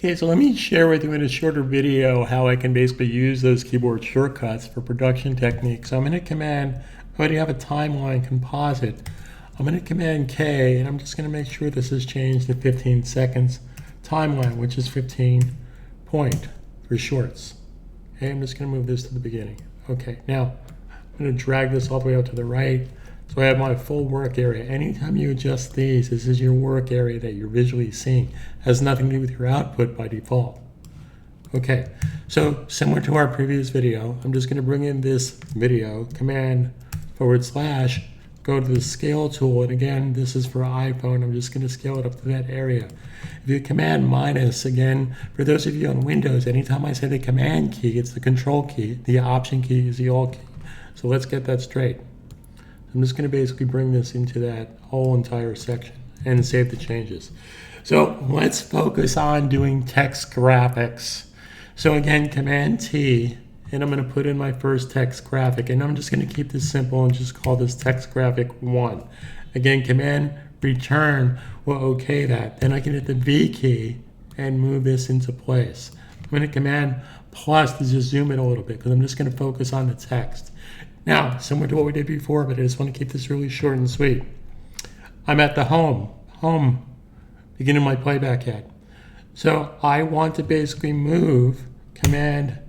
Okay, so let me share with you in a shorter video how I can basically use those keyboard shortcuts for production techniques. So I'm going to command, I already have a timeline composite. I'm going to command K, and I'm just going to make sure this is changed to 15 seconds timeline, which is 15 point for shorts. Okay, I'm just going to move this to the beginning. Okay, now I'm going to drag this all the way out to the right. So I have my full work area. Anytime you adjust these, this is your work area that you're visually seeing. It has nothing to do with your output by default. Okay, so similar to our previous video, I'm just going to bring in this video, command / go to the scale tool, and again, this is for iPhone. I'm just going to scale it up to that area. If you command minus, again, for those of you on Windows, anytime I say the command key, it's the control key. The option key is the alt key. So let's get that straight. I'm just going to basically bring this into that whole entire section and save the changes. So let's focus on doing text graphics. So again, Command T, and I'm going to put in my first text graphic, and I'm just going to keep this simple and just call this text graphic 1. Again, Command Return will OK that. Then I can hit the V key and move this into place. I'm going to Command plus to just zoom in a little bit because I'm just going to focus on the text. Now, similar to what we did before, but I just want to keep this really short and sweet. I'm at the home, beginning my playback head. So I want to basically move Command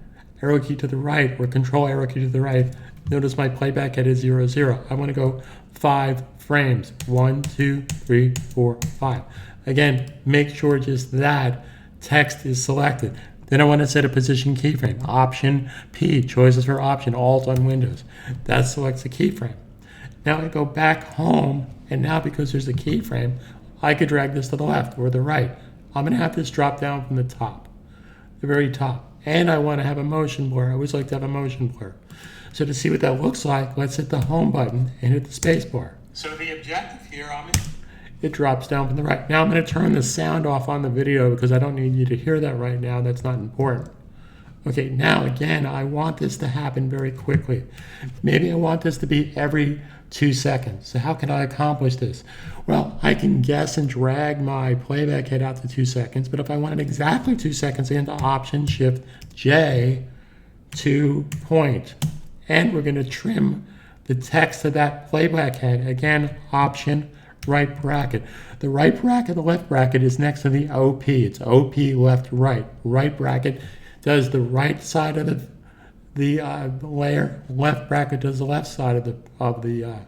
arrow key to the right or Control arrow key to the right. Notice my playback head is 0, 0. I want to go 5 frames. 1, 2, 3, 4, 5. Again, make sure just that text is selected. Then I want to set a position keyframe. Option P, choices for option, Alt on Windows. That selects the keyframe. Now I go back home, and now because there's a keyframe, I could drag this to the left or the right. I'm going to have this drop down from the top, the very top. And I want to have a motion blur. I always like to have a motion blur. So to see what that looks like, let's hit the home button and hit the space bar. So the objective here, it drops down from the right. Now I'm going to turn the sound off on the video because I don't need you to hear that right now. That's not important. Okay, now again, I want this to happen very quickly. Maybe I want this to be every 2 seconds. So how can I accomplish this? Well, I can guess and drag my playback head out to 2 seconds, but if I want it exactly 2 seconds, I enter Option Shift J, 2 point. And we're going to trim the text of that playback head. Again, Option right bracket. The right bracket, the left bracket is next to the OP. It's OP left right. Right bracket does the right side of the layer. Left bracket does the left side of the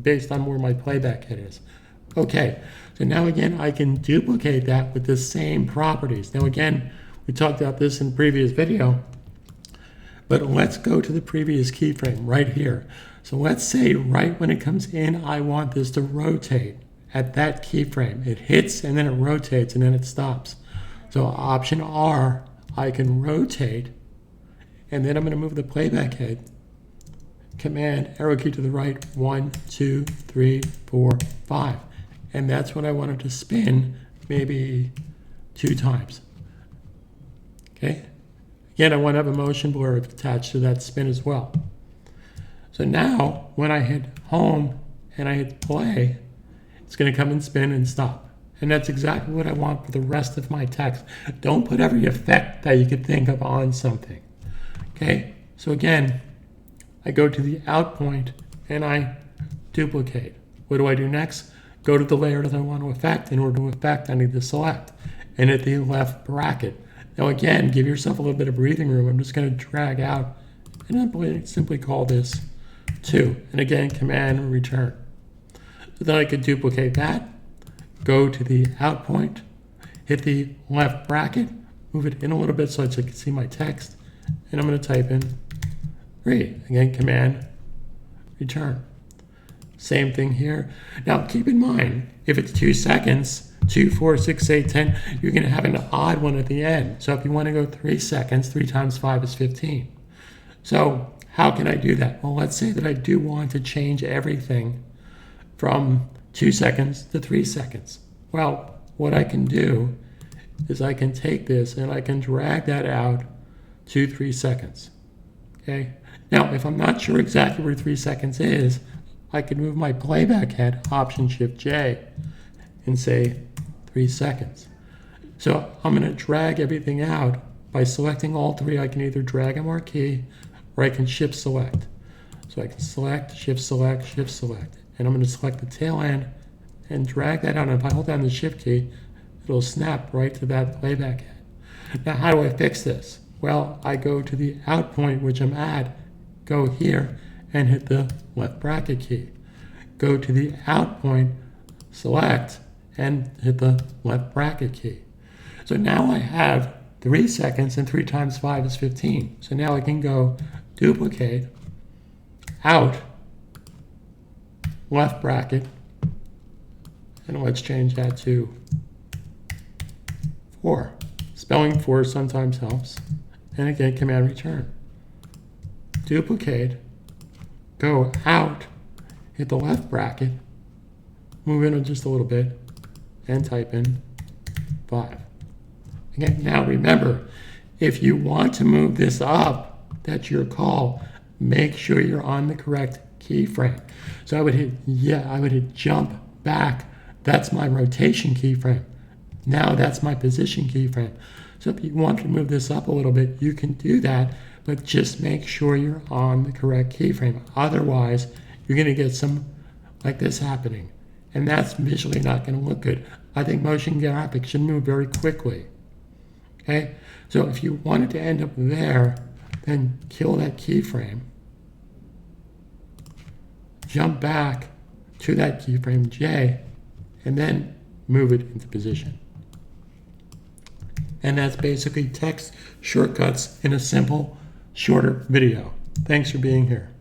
based on where my playback head is. Okay, so now again I can duplicate that with the same properties. Now again, we talked about this in the previous video, but let's go to the previous keyframe right here. So let's say right when it comes in, I want this to rotate at that keyframe. It hits and then it rotates and then it stops. So Option R, I can rotate, and then I'm going to move the playback head. Command arrow key to the right, 1, 2, 3, 4, 5. And that's what I wanted to spin maybe 2 times. Okay? Again, I want to have a motion blur attached to that spin as well. So now, when I hit home and I hit play, it's going to come and spin and stop. And that's exactly what I want for the rest of my text. Don't put every effect that you could think of on something. Okay, so again, I go to the out point and I duplicate. What do I do next? Go to the layer that I want to affect. In order to affect, I need to select and hit the left bracket. Now again, give yourself a little bit of breathing room. I'm just going to drag out and I'm simply call this 2. And again, Command Return. So then I could duplicate that, go to the out point, hit the left bracket, move it in a little bit so I can see my text, and I'm going to type in 3. Again, Command Return. Same thing here. Now keep in mind, if it's 2 seconds, 2, 4, 6, 8, 10, you're going to have an odd one at the end. So if you want to go 3 seconds, 3 times 5 is 15. So how can I do that? Well, let's say that I do want to change everything from 2 seconds to 3 seconds. Well, what I can do is I can take this and I can drag that out to 3 seconds. Okay. Now, if I'm not sure exactly where 3 seconds is, I can move my playback head, Option Shift J, and say 3 seconds. So I'm going to drag everything out. By selecting all three, I can either drag a marquee or I can shift select. So I can select, shift select, shift select. And I'm going to select the tail end and drag that out. And if I hold down the shift key, it'll snap right to that playback end. Now, how do I fix this? Well, I go to the out point, which I'm at, go here, and hit the left bracket key. Go to the out point, select, and hit the left bracket key. So now I have 3 seconds, and 3 times 5 is 15. So now I can go duplicate, out, left bracket, and let's change that to 4. Spelling 4 sometimes helps. And again, command return. Duplicate, go out, hit the left bracket, move in just a little bit, and type in 5. Again, now remember, if you want to move this up, that's your call. Make sure you're on the correct keyframe. So I would hit jump back. That's my rotation keyframe. Now that's my position keyframe. So if you want to move this up a little bit, you can do that, but just make sure you're on the correct keyframe. Otherwise, you're going to get some like this happening. And that's visually not going to look good. I think motion graphics should move very quickly. Okay? So if you wanted to end up there, then kill that keyframe. Jump back to that keyframe J, and then move it into position. And that's basically text shortcuts in a simple, shorter video. Thanks for being here.